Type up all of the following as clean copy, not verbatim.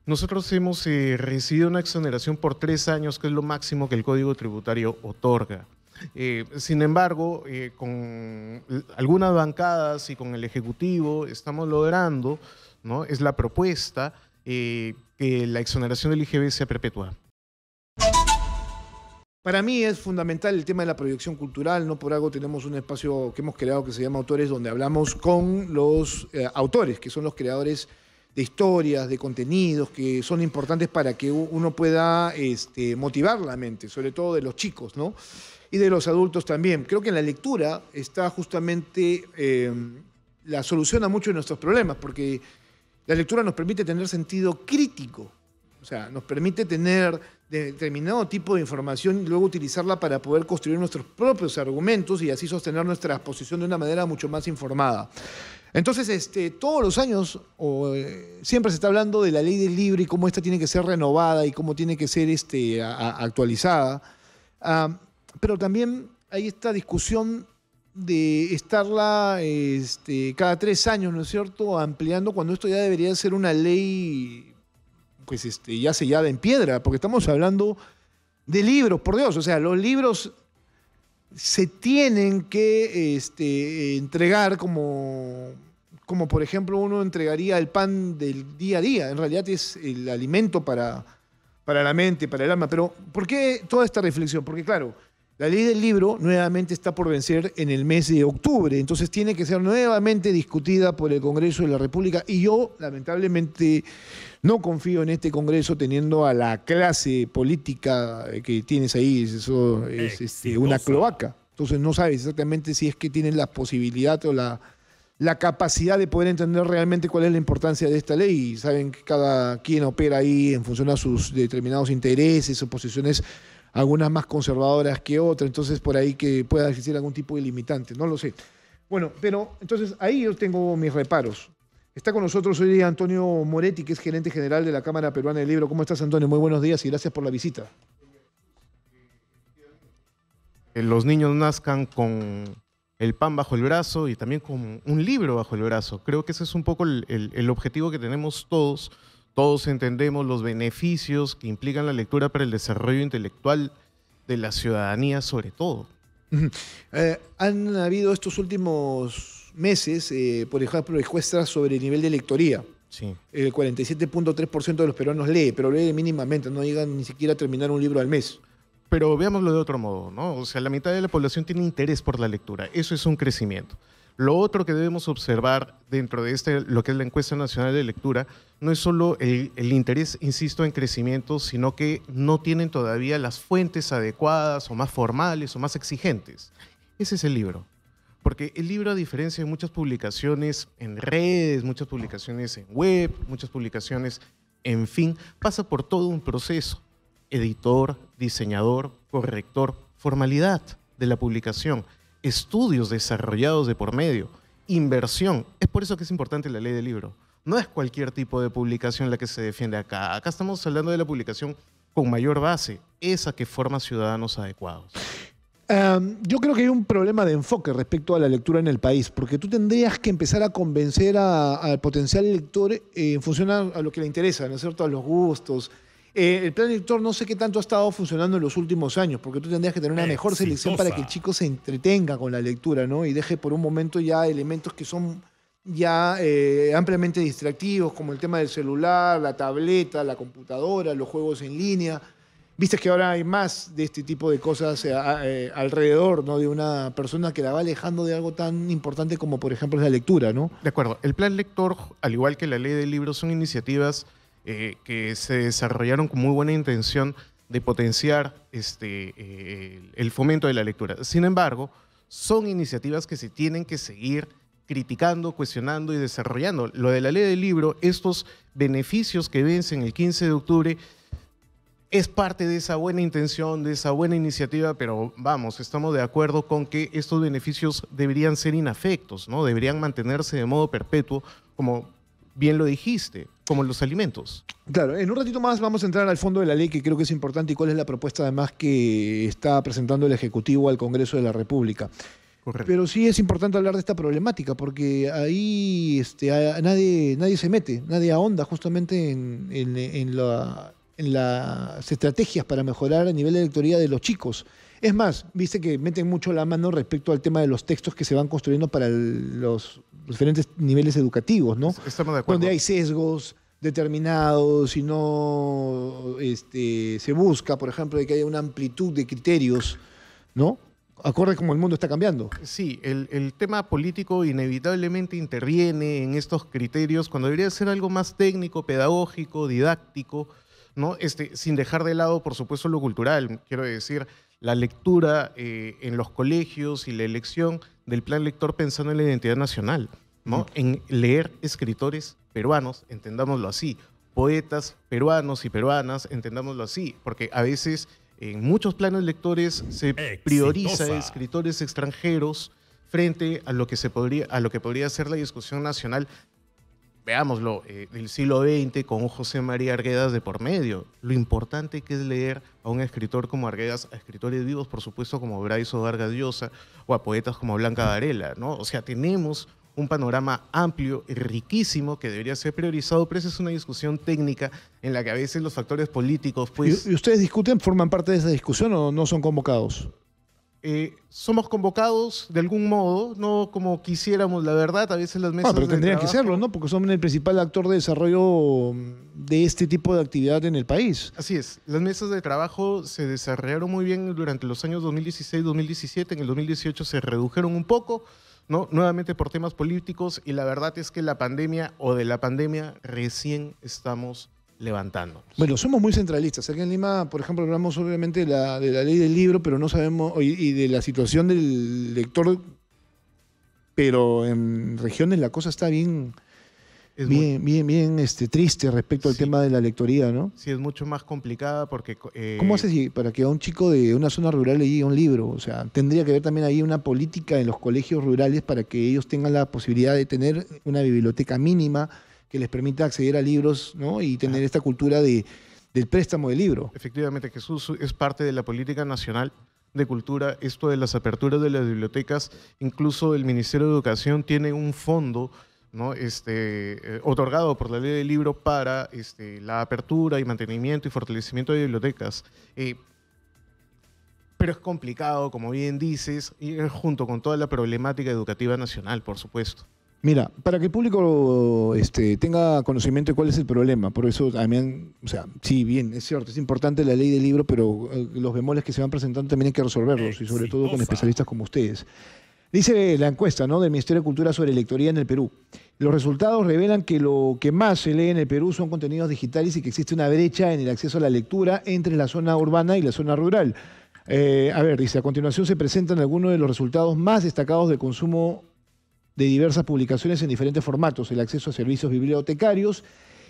Nosotros hemos recibido una exoneración por 3 años, que es lo máximo que el Código Tributario otorga. Sin embargo, con algunas bancadas y con el Ejecutivo estamos logrando, ¿no? Es la propuesta que la exoneración del IGB sea perpetua. Para mí es fundamental el tema de la proyección cultural, no por algo tenemos un espacio que hemos creado que se llama Autores, donde hablamos con los autores, que son los creadores de historias, de contenidos, que son importantes para que uno pueda motivar la mente, sobre todo de los chicos, ¿no? Y de los adultos también. Creo que en la lectura está justamente la solución a muchos de nuestros problemas, porque la lectura nos permite tener sentido crítico. O sea, nos permite tener determinado tipo de información y luego utilizarla para poder construir nuestros propios argumentos y así sostener nuestra posición de una manera mucho más informada. Entonces, todos los años siempre se está hablando de la ley del libro y cómo esta tiene que ser renovada y cómo tiene que ser actualizada. Pero también hay esta discusión de estarla cada 3 años, ¿no es cierto?, ampliando, cuando esto ya debería ser una ley pues ya sellada en piedra, porque estamos hablando de libros, por Dios. O sea, los libros se tienen que entregar como por ejemplo uno entregaría el pan del día a día. En realidad es el alimento para la mente, para el alma. Pero ¿por qué toda esta reflexión? Porque claro, la ley del libro nuevamente está por vencer en el mes de octubre, entonces tiene que ser nuevamente discutida por el Congreso de la República y yo lamentablemente no confío en este Congreso teniendo a la clase política que tienes ahí. Eso es una cloaca. Entonces no sabes exactamente si es que tienen la posibilidad o la capacidad de poder entender realmente cuál es la importancia de esta ley. Y saben que cada quien opera ahí en función a sus determinados intereses o posiciones, algunas más conservadoras que otras, entonces por ahí que pueda existir algún tipo de limitante, no lo sé. Bueno, pero entonces ahí yo tengo mis reparos. Está con nosotros hoy día Antonio Moretti, que es gerente general de la Cámara Peruana del Libro. ¿Cómo estás, Antonio? Muy buenos días y gracias por la visita. Que los niños nazcan con el pan bajo el brazo y también con un libro bajo el brazo. Creo que ese es un poco el objetivo que tenemos todos. Todos entendemos los beneficios que implican la lectura para el desarrollo intelectual de la ciudadanía, sobre todo. Han habido estos últimos meses, por ejemplo, encuestas sobre el nivel de lectoría. Sí. El 47.3% de los peruanos lee, pero lee mínimamente, no llegan ni siquiera a terminar un libro al mes. Pero veámoslo de otro modo, ¿no? O sea, la mitad de la población tiene interés por la lectura. Eso es un crecimiento. Lo otro que debemos observar dentro de lo que es la encuesta nacional de lectura no es solo el interés, insisto, en crecimiento, sino que no tienen todavía las fuentes adecuadas o más formales o más exigentes. Ese es el libro. Porque el libro, a diferencia de muchas publicaciones en redes, muchas publicaciones en web, muchas publicaciones, en fin, pasa por todo un proceso. Editor, diseñador, corrector, formalidad de la publicación, estudios desarrollados de por medio, inversión. Es por eso que es importante la ley del libro. No es cualquier tipo de publicación la que se defiende acá. Acá estamos hablando de la publicación con mayor base, esa que forma ciudadanos adecuados. Yo creo que hay un problema de enfoque respecto a la lectura en el país, porque tú tendrías que empezar a convencer al potencial lector en función a lo que le interesa, ¿no es cierto?, a los gustos. El plan lector no sé qué tanto ha estado funcionando en los últimos años, porque tú tendrías que tener una mejor selección para que el chico se entretenga con la lectura, ¿no? Y deje por un momento ya elementos que son ya ampliamente distractivos, como el tema del celular, la tableta, la computadora, los juegos en línea. Viste que ahora hay más de este tipo de cosas alrededor, ¿no?, de una persona que la va alejando de algo tan importante como, por ejemplo, es la lectura, ¿no? De acuerdo. El plan lector, al igual que la ley del libro, son iniciativas que se desarrollaron con muy buena intención de potenciar el fomento de la lectura. Sin embargo, son iniciativas que se tienen que seguir criticando, cuestionando y desarrollando. Lo de la ley del libro, estos beneficios que vencen el 15 de octubre, es parte de esa buena intención, de esa buena iniciativa, pero vamos, estamos de acuerdo con que estos beneficios deberían ser inafectos, ¿no? Deberían mantenerse de modo perpetuo, como bien lo dijiste, como los alimentos. Claro, en un ratito más vamos a entrar al fondo de la ley, que creo que es importante, y cuál es la propuesta además que está presentando el Ejecutivo al Congreso de la República. Correcto. Pero sí es importante hablar de esta problemática, porque ahí nadie se mete, nadie ahonda justamente en las estrategias para mejorar el nivel de lectoría de los chicos. Es más, viste que meten mucho la mano respecto al tema de los textos que se van construyendo para los diferentes niveles educativos, ¿no? Estamos de acuerdo. Donde hay sesgos determinados y no se busca, por ejemplo, de que haya una amplitud de criterios, ¿no? Acorde como el mundo está cambiando. Sí, el tema político inevitablemente interviene en estos criterios cuando debería ser algo más técnico, pedagógico, didáctico, ¿no? Sin dejar de lado, por supuesto, lo cultural. Quiero decir, la lectura en los colegios y la elección del plan lector pensando en la identidad nacional, ¿no? En leer escritores peruanos, entendámoslo así, poetas peruanos y peruanas, entendámoslo así, porque a veces en muchos planes lectores se prioriza escritores extranjeros frente a lo que podría ser la discusión nacional, veámoslo, del siglo XX con un José María Arguedas de por medio. Lo importante que es leer a un escritor como Arguedas, a escritores vivos, por supuesto, como Braiso Vargas Llosa, o a poetas como Blanca Varela, ¿no? O sea, tenemos un panorama amplio y riquísimo que debería ser priorizado, pero esa es una discusión técnica en la que a veces los factores políticos, pues... ¿Y ustedes discuten, forman parte de esa discusión o no son convocados? Somos convocados de algún modo, no como quisiéramos, la verdad, a veces las mesas pero tendrían de que serlo, ¿no? Porque son el principal actor de desarrollo de este tipo de actividad en el país. Así es, las mesas de trabajo se desarrollaron muy bien durante los años 2016-2017, en el 2018 se redujeron un poco, ¿no? Nuevamente por temas políticos, y la verdad es que la pandemia recién estamos levantándonos. Bueno, somos muy centralistas. Aquí en Lima, por ejemplo, hablamos obviamente de la ley del libro, pero no sabemos, y de la situación del lector, pero en regiones la cosa está bien triste respecto al tema de la lectoría, ¿no? Sí, es mucho más complicada porque... ¿Cómo haces para que a un chico de una zona rural le llegue un libro? O sea, tendría que haber también ahí una política en los colegios rurales para que ellos tengan la posibilidad de tener una biblioteca mínima que les permita acceder a libros, ¿no? Y tener esta cultura del préstamo del libro. Efectivamente, Jesús, es parte de la política nacional de cultura, esto de las aperturas de las bibliotecas. Incluso el Ministerio de Educación tiene un fondo, ¿no? Otorgado por la ley del libro para la apertura y mantenimiento y fortalecimiento de bibliotecas. Pero es complicado, como bien dices, ir junto con toda la problemática educativa nacional, por supuesto. Mira, para que el público tenga conocimiento de cuál es el problema, por eso también, o sea, sí, bien, es cierto, es importante la ley del libro, pero los bemoles que se van presentando también hay que resolverlos, y sobre todo con especialistas como ustedes. Dice la encuesta, ¿no?, del Ministerio de Cultura sobre lectoría en el Perú. Los resultados revelan que lo que más se lee en el Perú son contenidos digitales y que existe una brecha en el acceso a la lectura entre la zona urbana y la zona rural. Dice, a continuación se presentan algunos de los resultados más destacados del consumo de diversas publicaciones en diferentes formatos, el acceso a servicios bibliotecarios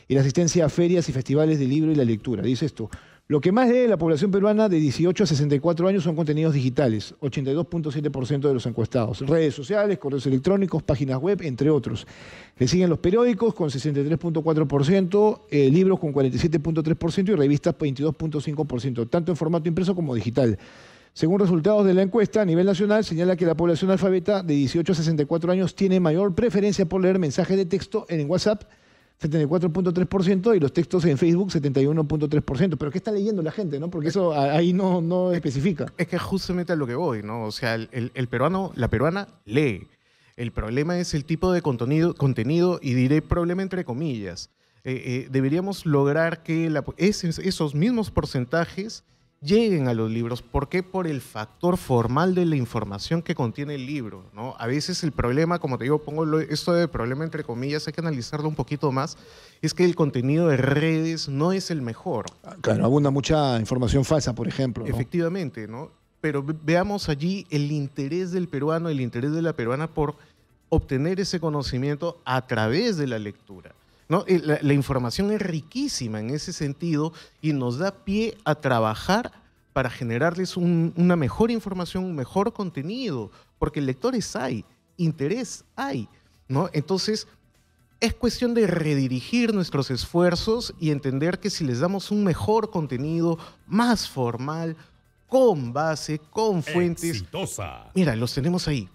y la asistencia a ferias y festivales de libro y la lectura. Dice esto: lo que más lee la población peruana de 18 a 64 años son contenidos digitales, 82.7% de los encuestados, redes sociales, correos electrónicos, páginas web, entre otros. Le siguen los periódicos con 63.4%, libros con 47.3% y revistas 22.5%, tanto en formato impreso como digital. Según resultados de la encuesta a nivel nacional, señala que la población alfabeta de 18 a 64 años tiene mayor preferencia por leer mensajes de texto en WhatsApp, 74.3%, y los textos en Facebook, 71.3%. ¿Pero qué está leyendo la gente, no? Porque eso ahí no especifica. Es que justamente a lo que voy, ¿no? O sea, el peruano, la peruana lee. El problema es el tipo de contenido, y diré problema entre comillas. Deberíamos lograr que esos mismos porcentajes lleguen a los libros. ¿Por qué? Por el factor formal de la información que contiene el libro, ¿no? A veces el problema, como te digo, pongo esto de problema entre comillas, hay que analizarlo un poquito más, es que el contenido de redes no es el mejor. Claro, abunda mucha información falsa, por ejemplo, ¿no? Efectivamente, ¿no? Pero veamos allí el interés del peruano, el interés de la peruana por obtener ese conocimiento a través de la lectura, ¿no? La información es riquísima en ese sentido y nos da pie a trabajar para generarles una mejor información, un mejor contenido, porque lectores hay, interés hay, ¿no? Entonces, es cuestión de redirigir nuestros esfuerzos y entender que si les damos un mejor contenido, más formal, con base, con fuentes, Exitosa. mira, los tenemos ahí.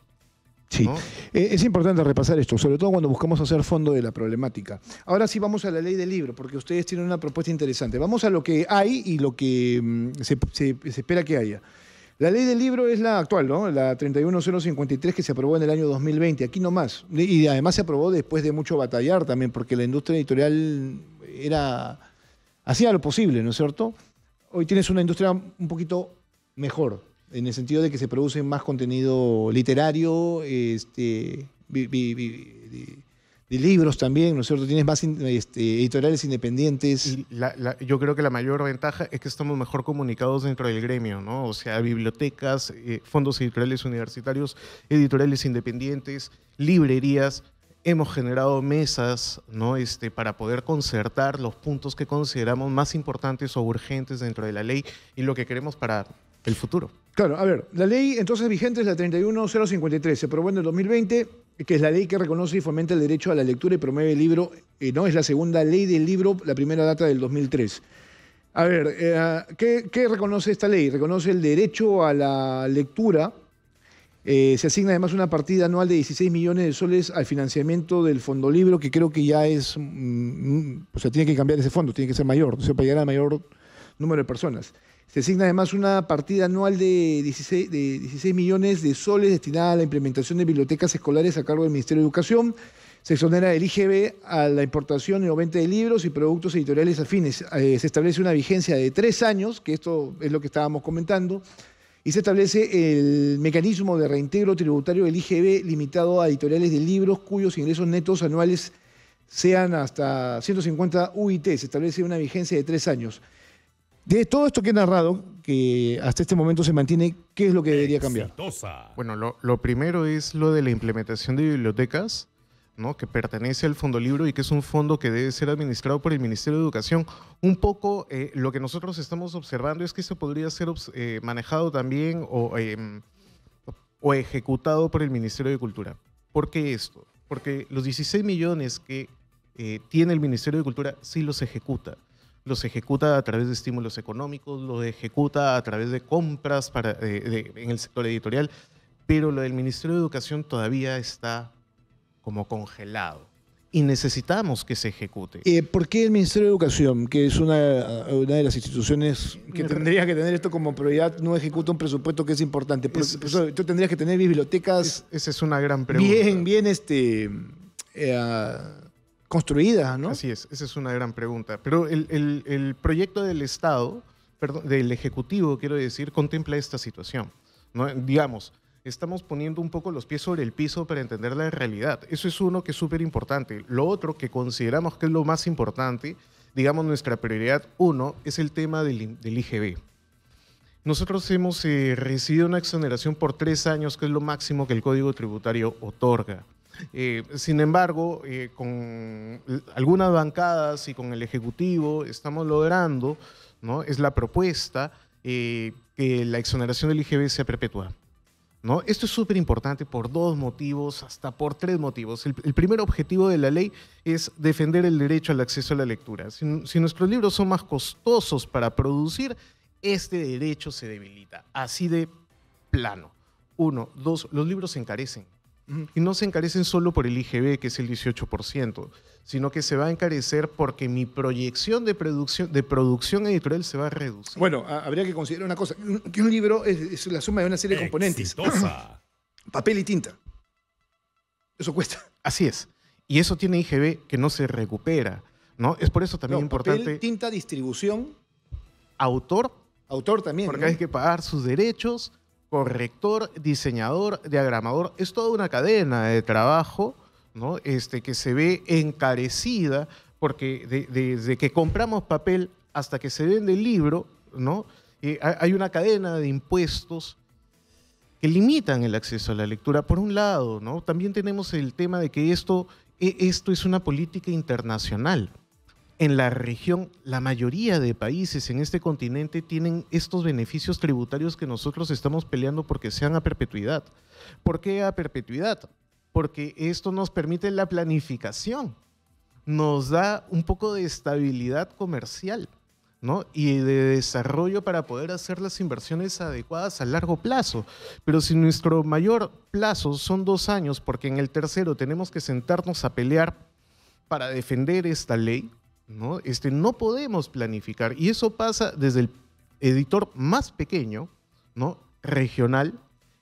Sí, ¿no? es importante repasar esto, sobre todo cuando buscamos hacer fondo de la problemática. Ahora sí vamos a la ley del libro, porque ustedes tienen una propuesta interesante. Vamos a lo que hay y lo que se espera que haya. La ley del libro es la actual, ¿no? La 31053 que se aprobó en el año 2020, aquí nomás. Y además se aprobó después de mucho batallar también, porque la industria editorial hacía lo posible, ¿no es cierto? Hoy tienes una industria un poquito mejor, en el sentido de que se produce más contenido literario, de libros también, ¿no es cierto? Tienes más editoriales independientes. Y yo creo que la mayor ventaja es que estamos mejor comunicados dentro del gremio, ¿no? O sea, bibliotecas, fondos editoriales universitarios, editoriales independientes, librerías. Hemos generado mesas, ¿no? Para poder concertar los puntos que consideramos más importantes o urgentes dentro de la ley y lo que queremos para el futuro. Claro, a ver, la ley entonces vigente es la 31053, se aprobó en el 2020, que es la ley que reconoce y fomenta el derecho a la lectura y promueve el libro, ¿no? Es la segunda ley del libro, la primera data del 2003. A ver, ¿qué reconoce esta ley? Reconoce el derecho a la lectura. Se asigna además una partida anual de 16 millones de soles al financiamiento del Fondo Libro, que creo que ya es, o sea, tiene que cambiar ese fondo, tiene que ser mayor, o sea, para llegar al mayor número de personas. Se asigna además una partida anual de 16 millones de soles destinada a la implementación de bibliotecas escolares a cargo del Ministerio de Educación. Se exonera el IGB a la importación o venta de libros y productos editoriales afines. Se establece una vigencia de 3 años, que esto es lo que estábamos comentando, y se establece el mecanismo de reintegro tributario del IGB limitado a editoriales de libros cuyos ingresos netos anuales sean hasta 150 UIT. Se establece una vigencia de 3 años. De todo esto que he narrado, que hasta este momento se mantiene, ¿qué es lo que debería cambiar? Bueno, lo primero es lo de la implementación de bibliotecas, ¿no? Que pertenece al Fondo Libro y que es un fondo que debe ser administrado por el Ministerio de Educación. Un poco lo que nosotros estamos observando es que esto podría ser manejado también o ejecutado por el Ministerio de Cultura. ¿Por qué esto? Porque los 16 millones que tiene el Ministerio de Cultura sí los ejecuta. Los ejecuta a través de estímulos económicos, los ejecuta a través de compras en el sector editorial, pero lo del Ministerio de Educación todavía está como congelado y necesitamos que se ejecute. ¿Por qué el Ministerio de Educación, que es una de las instituciones que tendría que tener esto como prioridad, no ejecuta un presupuesto que es importante? Tú tendrías que tener bibliotecas... Esa es una gran pregunta. Bien construidas, ¿no? Así es, esa es una gran pregunta. Pero el proyecto del Estado, perdón, del Ejecutivo, quiero decir, contempla esta situación, ¿no? Digamos, estamos poniendo un poco los pies sobre el piso para entender la realidad. Eso es uno que es súper importante. Lo otro que consideramos que es lo más importante, digamos, nuestra prioridad uno, es el tema del IGB. Nosotros hemos recibido una exoneración por 3 años, que es lo máximo que el Código Tributario otorga. Sin embargo, con algunas bancadas y con el Ejecutivo estamos logrando, ¿no? Es la propuesta que la exoneración del IGB sea perpetua, ¿no? Esto es súper importante por 2 motivos, hasta por 3 motivos. El primer objetivo de la ley es defender el derecho al acceso a la lectura. Si nuestros libros son más costosos para producir, este derecho se debilita, así de plano. 1, 2, los libros se encarecen. Y no se encarecen solo por el IGB, que es el 18%, sino que se va a encarecer porque mi proyección de producción editorial se va a reducir. Bueno, habría que considerar una cosa, que un libro es la suma de una serie de componentes. Papel y tinta. Eso cuesta. Así es. Y eso tiene IGB que no se recupera, ¿no? Es por eso también importante... Papel, tinta, distribución. Autor. Autor también, porque ¿no? hay que pagar sus derechos. Corrector, diseñador, diagramador, es toda una cadena de trabajo, ¿no? Que se ve encarecida porque desde que compramos papel hasta que se vende el libro, ¿no? Hay una cadena de impuestos que limitan el acceso a la lectura, por un lado, ¿no? También tenemos el tema de que esto es una política internacional. En la región, la mayoría de países en este continente tienen estos beneficios tributarios que nosotros estamos peleando porque sean a perpetuidad. ¿Por qué a perpetuidad? Porque esto nos permite la planificación, nos da un poco de estabilidad comercial, ¿no? Y de desarrollo para poder hacer las inversiones adecuadas a largo plazo. Pero si nuestro mayor plazo son 2 años, porque en el tercero tenemos que sentarnos a pelear para defender esta ley, ¿no? No podemos planificar. Y eso pasa desde el editor más pequeño, ¿no? Regional,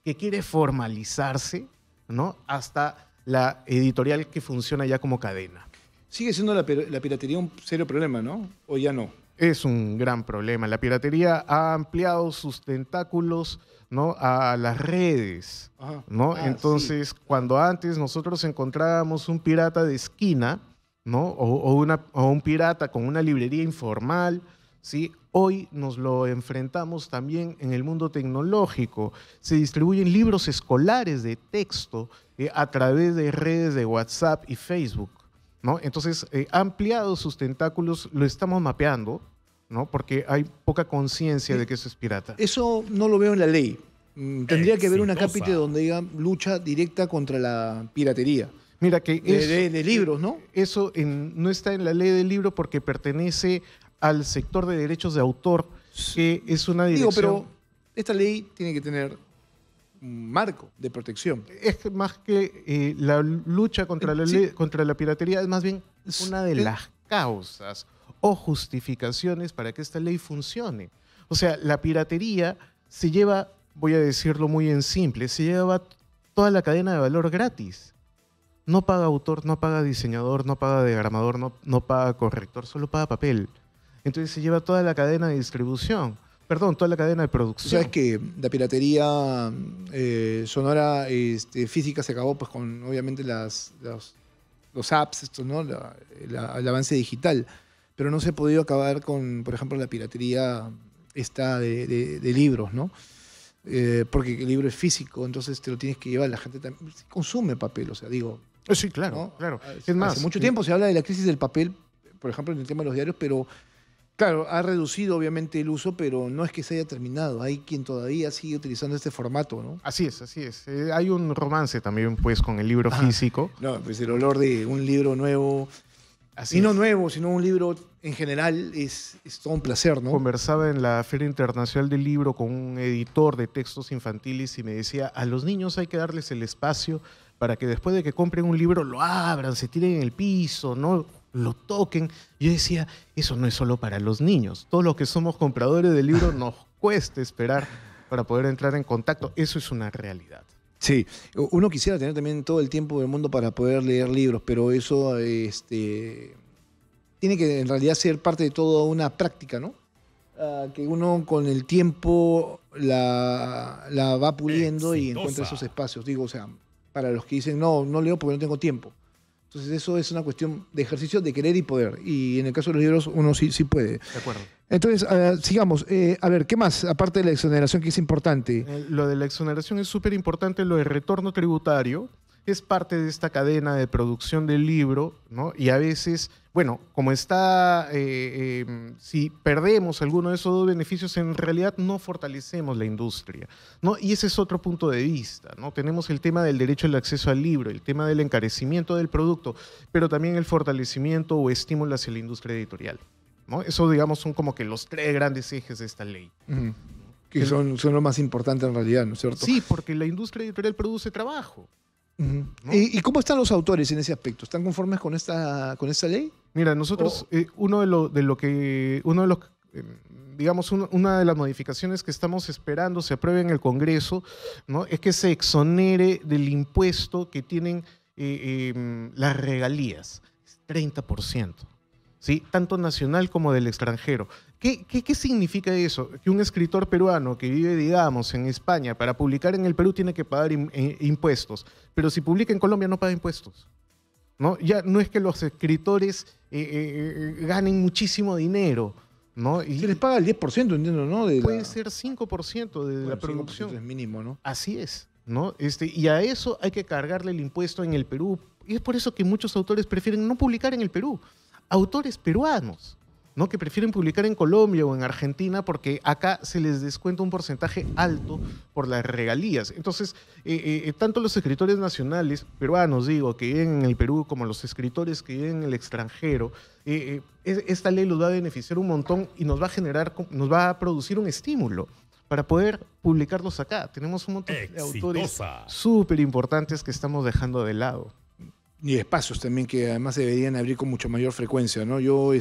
que quiere formalizarse, ¿no? Hasta la editorial que funciona ya como cadena. Sigue siendo la piratería un serio problema, ¿no? ¿O ya no? Es un gran problema. La piratería ha ampliado sus tentáculos, ¿no? A las redes, Ajá. ¿no? Entonces, sí. cuando antes nosotros encontrábamos un pirata de esquina, ¿no? O un pirata con una librería informal, ¿sí? Hoy nos lo enfrentamos también en el mundo tecnológico. Se distribuyen libros escolares de texto a través de redes de WhatsApp y Facebook, ¿no? Entonces, ha ampliado sus tentáculos, lo estamos mapeando, ¿no? Porque hay poca conciencia de que eso es pirata. Eso no lo veo en la ley. Tendría que haber una cápite donde diga lucha directa contra la piratería. Mira que de libros, ¿no? Eso no está en la ley del libro porque pertenece al sector de derechos de autor, que es una dirección... Digo, pero esta ley tiene que tener un marco de protección. Es más que la lucha contra la piratería, es más bien una de las causas o justificaciones para que esta ley funcione. O sea, la piratería se lleva, voy a decirlo muy en simple, se lleva toda la cadena de valor gratis. No paga autor, no paga diseñador, no paga diagramador, no paga corrector, solo paga papel. Entonces se lleva toda la cadena de distribución, toda la cadena de producción. Sabes que la piratería sonora física se acabó pues con obviamente los apps, ¿no? El avance digital, pero no se ha podido acabar con, por ejemplo, la piratería de libros, ¿no? Porque el libro es físico, entonces te lo tienes que llevar. La gente también consume papel, o sea, digo... Sí, claro, ¿no? claro. Es más, hace mucho tiempo se habla de la crisis del papel, por ejemplo, en el tema de los diarios, pero claro, ha reducido obviamente el uso, pero no es que se haya terminado. Hay quien todavía sigue utilizando este formato, ¿no? Así es, así es. Hay un romance también, pues, con el libro físico. No, pues el olor de un libro nuevo, así y no nuevo, sino un libro en general, es todo un placer, ¿no? Conversaba en la Feria Internacional del Libro con un editor de textos infantiles y me decía, a los niños hay que darles el espacio para que después de que compren un libro lo abran, se tiren en el piso, ¿no? Lo toquen. Yo decía, eso no es solo para los niños. Todos los que somos compradores de libros nos cuesta esperar para poder entrar en contacto. Eso es una realidad. Sí, uno quisiera tener también todo el tiempo del mundo para poder leer libros, pero eso tiene que en realidad ser parte de toda una práctica, ¿no? Que uno con el tiempo la va puliendo y encuentra esos espacios. Digo, o sea, para los que dicen, no leo porque no tengo tiempo. Entonces eso es una cuestión de ejercicio de querer y poder. Y en el caso de los libros uno sí puede. De acuerdo. Entonces, sigamos. A ver, ¿qué más? Aparte de la exoneración, que es importante. Lo de la exoneración es súper importante. Lo de retorno tributario es parte de esta cadena de producción del libro, ¿no? Y a veces, bueno, como está, si perdemos alguno de esos dos beneficios, en realidad no fortalecemos la industria, ¿no? Y ese es otro punto de vista, ¿no? Tenemos el tema del derecho al acceso al libro, el tema del encarecimiento del producto, pero también el fortalecimiento o estímulo hacia la industria editorial, ¿no? Eso, digamos, son como que los 3 grandes ejes de esta ley. Que son lo más importante en realidad, ¿no es cierto? Sí, porque la industria editorial produce trabajo. ¿No? ¿Y cómo están los autores en ese aspecto? ¿Están conformes con esta ley? Mira, nosotros, una de las modificaciones que estamos esperando se apruebe en el Congreso, ¿no? Es que se exonere del impuesto que tienen las regalías, 30%. ¿Sí? Tanto nacional como del extranjero. ¿Qué significa eso? Que un escritor peruano que vive, digamos, en España, para publicar en el Perú tiene que pagar impuestos, pero si publica en Colombia no paga impuestos, ¿no? Ya no es que los escritores ganen muchísimo dinero, ¿no? Y se les paga el 10%, entiendo, ¿no? Puede ser 5% de la producción. 5% es mínimo, ¿no? Así es, ¿no? Y a eso hay que cargarle el impuesto en el Perú. Y es por eso que muchos autores prefieren no publicar en el Perú. Autores peruanos, ¿no? Que prefieren publicar en Colombia o en Argentina porque acá se les descuenta un porcentaje alto por las regalías. Entonces, tanto los escritores nacionales, peruanos digo, que viven en el Perú, como los escritores que viven en el extranjero, esta ley los va a beneficiar un montón y nos va a producir un estímulo para poder publicarlos acá. Tenemos un montón de autores súper importantes que estamos dejando de lado. Y espacios también que además deberían abrir con mucho mayor frecuencia, ¿no? Yo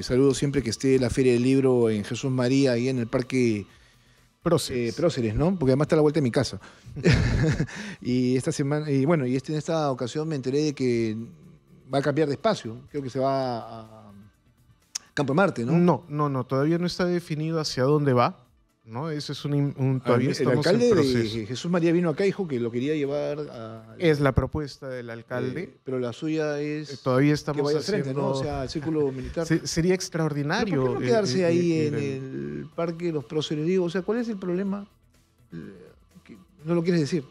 saludo siempre que esté la Feria del Libro en Jesús María, ahí en el Parque Próceres, ¿no? Porque además está a la vuelta de mi casa. Y esta semana, en esta ocasión me enteré de que va a cambiar de espacio. Creo que se va a Campo de Marte, ¿no? No, todavía no está definido hacia dónde va, ¿no? Ese es todavía estamos el alcalde en proceso. de Jesús María vino acá y dijo que lo quería llevar Es la propuesta del alcalde. Pero la suya es todavía estamos que vaya al haciendo, frente, ¿no? O sea, al círculo militar. Sería extraordinario. ¿Pero por qué no quedarse ahí en el Parque de los Próceres? Digo, o sea, ¿cuál es el problema? No lo quieres decir.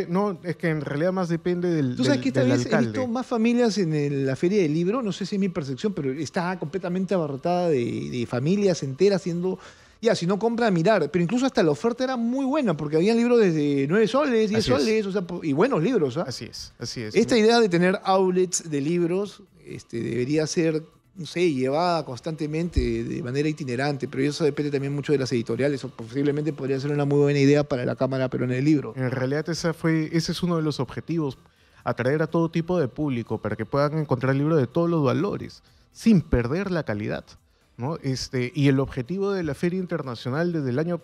No, es que en realidad más depende del Tú sabes que esta vez alcalde. he visto más familias en la Feria del Libro, no sé si es mi percepción, pero está completamente abarrotada de familias enteras haciendo... Ya, si no compra, a mirar. Pero incluso hasta la oferta era muy buena, porque había libros desde 9 soles, 10 soles, o sea, y buenos libros. ¿Ah? Así es. Esta idea de tener outlets de libros debería ser, no sé, llevada constantemente de manera itinerante, pero eso depende también mucho de las editoriales, o posiblemente podría ser una muy buena idea para la Cámara Peruana del Libro. En realidad ese es uno de los objetivos, atraer a todo tipo de público para que puedan encontrar libros de todos los valores, sin perder la calidad, ¿no? Y el objetivo de la Feria Internacional desde el año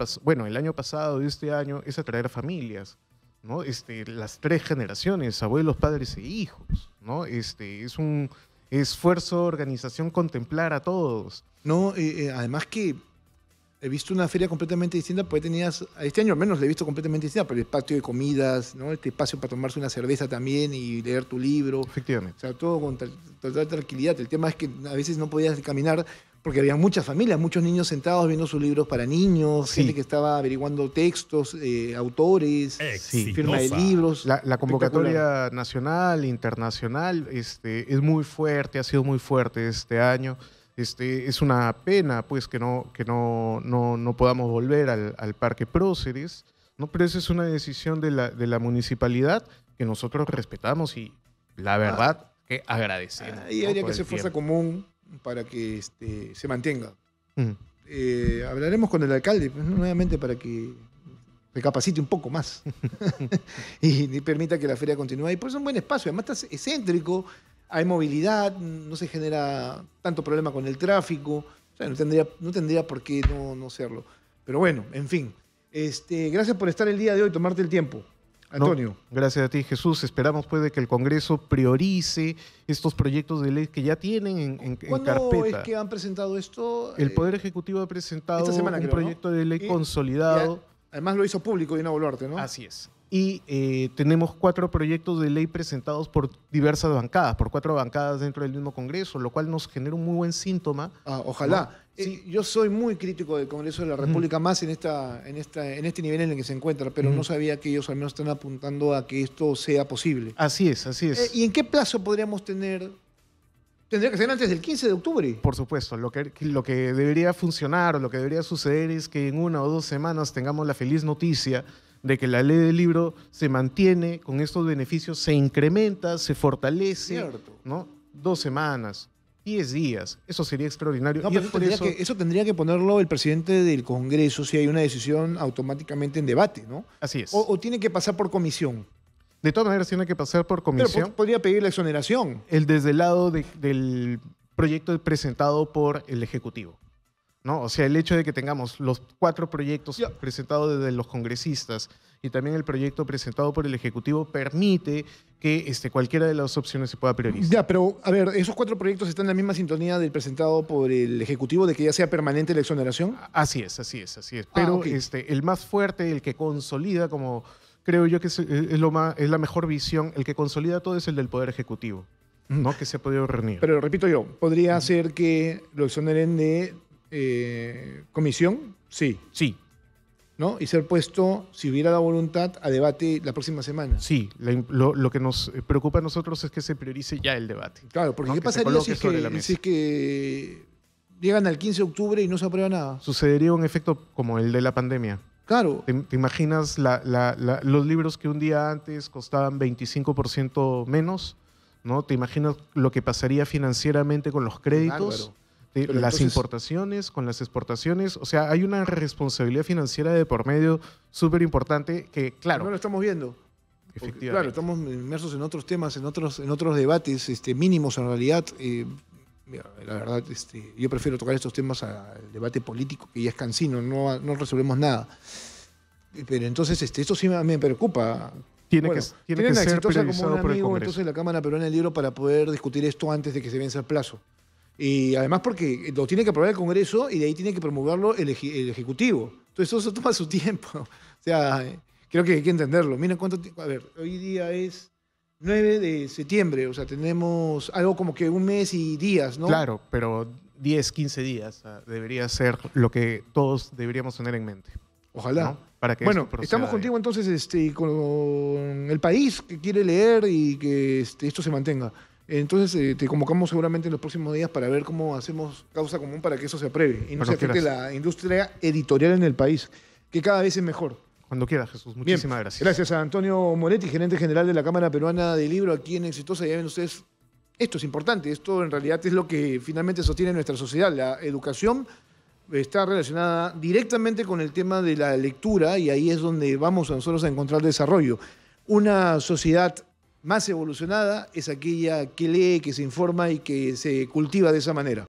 pasado y este año es atraer familias, ¿no? Las 3 generaciones, abuelos, padres e hijos, ¿no? Es un esfuerzo, organización, contemplar a todos. No, además que he visto una feria completamente distinta, porque este año al menos la he visto completamente distinta, pero el patio de comidas, ¿no? Este espacio para tomarse una cerveza también y leer tu libro. Efectivamente. O sea, todo con total tranquilidad. El tema es que a veces no podías caminar porque había muchas familias, muchos niños sentados viendo sus libros para niños, gente que estaba averiguando textos, autores, firma de libros. La convocatoria nacional, internacional, es muy fuerte, ha sido muy fuerte este año. Es una pena pues que no podamos volver al Parque Próceres, ¿no? Pero esa es una decisión de la municipalidad que nosotros respetamos y la verdad que agradecemos. Y habría que hacer fuerza común para que se mantenga. Hablaremos con el alcalde pues, nuevamente para que recapacite un poco más y permita que la feria continúe. Y pues es un buen espacio, además está excéntrico, hay movilidad, no se genera tanto problema con el tráfico, o sea, no tendría por qué no serlo. Pero bueno, en fin. Gracias por estar el día de hoy, tomarte el tiempo. Antonio. No, gracias a ti, Jesús. Esperamos pues de que el Congreso priorice estos proyectos de ley que ya tienen en carpeta. ¿Cuándo es que han presentado esto? El Poder Ejecutivo ha presentado esta semana, un proyecto de ley consolidado. Además lo hizo público Dina Boluarte, ¿no? Así es. Y tenemos 4 proyectos de ley presentados por diversas bancadas, por 4 bancadas dentro del mismo Congreso, lo cual nos genera un muy buen síntoma. Ojalá. ¿No? Sí. Yo soy muy crítico del Congreso de la República, más en este nivel en el que se encuentra, pero no sabía que ellos al menos están apuntando a que esto sea posible. Así es. ¿Y en qué plazo podríamos tener? ¿Tendría que ser antes del 15 de octubre? Por supuesto. Lo que debería funcionar o lo que debería suceder es que en 1 o 2 semanas tengamos la feliz noticia de que la ley del libro se mantiene con estos beneficios, se incrementa, se fortalece. Cierto. ¿No? 2 semanas, 10 días. Eso sería extraordinario. No, pero eso tendría que ponerlo el presidente del Congreso si hay una decisión automáticamente en debate, ¿no? Así es. O tiene que pasar por comisión. De todas maneras, tiene que pasar por comisión. Pero podría pedir la exoneración. Desde el lado del proyecto presentado por el Ejecutivo, ¿no? O sea, el hecho de que tengamos los 4 proyectos presentados desde los congresistas y también el proyecto presentado por el Ejecutivo permite que cualquiera de las opciones se pueda priorizar. Ya, pero a ver, ¿esos 4 proyectos están en la misma sintonía del presentado por el Ejecutivo de que ya sea permanente la exoneración? Así es. Pero okay. El más fuerte, el que consolida, como creo yo que es la mejor visión, el que consolida todo es el del Poder Ejecutivo, ¿no? Que se ha podido reunir. Pero repito yo, ¿podría ser que lo exoneren de comisión? Sí. Sí. ¿No? Y ser puesto, si hubiera la voluntad, a debate la próxima semana. Sí, lo que nos preocupa a nosotros es que se priorice ya el debate. Claro, porque ¿no? ¿qué pasaría si es que llegan al 15 de octubre y no se aprueba nada. Sucedería un efecto como el de la pandemia. Claro. ¿Te imaginas los libros que un día antes costaban 25% menos? ¿No? ¿Te imaginas lo que pasaría financieramente con los créditos? Las entonces, importaciones, con las exportaciones. O sea, hay una responsabilidad financiera de por medio súper importante que, claro. No lo estamos viendo. Efectivamente. Claro, estamos inmersos en otros temas, en otros debates mínimos en realidad. Mira, la verdad, yo prefiero tocar estos temas al debate político, que ya es cansino, no resolvemos nada. Pero entonces, esto sí me preocupa. Tiene que ser priorizado como un por el amigo, Congreso. entonces, la Cámara Peruana del Libro para poder discutir esto antes de que se venza el plazo. Y además porque lo tiene que aprobar el Congreso y de ahí tiene que promulgarlo el Ejecutivo. Entonces eso toma su tiempo. O sea, creo que hay que entenderlo. Miren cuánto tiempo. A ver, hoy día es 9 de septiembre, o sea, tenemos algo como que un mes y días, ¿no? Claro, pero 10, 15 días debería ser lo que todos deberíamos tener en mente. Ojalá. ¿No? Para que bueno, estamos contigo entonces con el país que quiere leer y que esto se mantenga. Entonces te convocamos seguramente en los próximos días para ver cómo hacemos causa común para que eso se apruebe y no se afecte la industria editorial en el país, que cada vez es mejor. Cuando quieras, Jesús. Muchísimas gracias. Gracias a Antonio Moretti, gerente general de la Cámara Peruana de Libro aquí en Exitosa. Ya ven ustedes, esto es importante, esto en realidad es lo que finalmente sostiene nuestra sociedad. La educación está relacionada directamente con el tema de la lectura y ahí es donde vamos nosotros a encontrar desarrollo. Una sociedad más evolucionada es aquella que lee, que se informa y que se cultiva de esa manera.